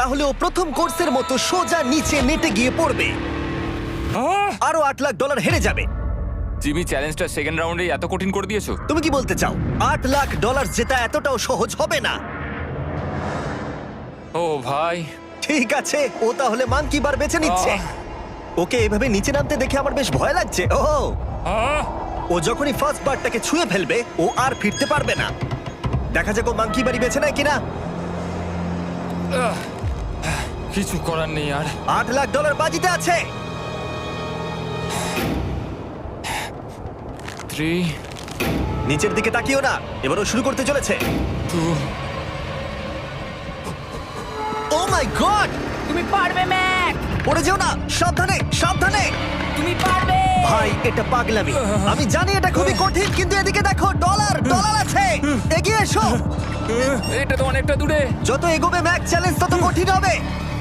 তাহলে ও প্রথম কোর্সের মতো সোজা নিচে নেটে গিয়ে পড়বে। আরো $8 লাখ হেরে যাবে। জিমি, চ্যালেঞ্জটা সেকেন্ড রাউন্ডে এত কঠিন করে দিয়েছো। তুমি কি বলতে চাও $8 লাখ জেতা এতটাও সহজ হবে না? ও ভাই, ঠিক আছে, ও তাহলে মাঙ্কি বার বেছে নিচ্ছে। ওকে এভাবে নিচে নামতে দেখে আমার বেশ ভয় লাগছে। ও যখনই ফার্স্ট বারটাকে ছুঁয়ে ফেলবে ও আর ফিরতে পারবে না। দেখা যাক ও মাঙ্কি বাড়ি বেছে নেয় কিনা। কিছু করার নেই আর। $8 লাখ বাজিতে আছে। 3, নিচের দিকে তাকিও না, এবার ও শুরু করতে চলেছে। 2, ও মাই গড! তুমি পারবে ম্যাক, পড়ে যেও না, সাবধানে সাবধানে। তুমি পারবে। ভাই এটা পাগলামি। আমি জানি এটা খুবই কঠিন, কিন্তু এদিকে দেখো, ডলার আছে। এগিয়ে এসো। এটা তো অনেকটা দূরে। যত এগোবে ম্যাক চ্যালেঞ্জ তত কঠিন হবে।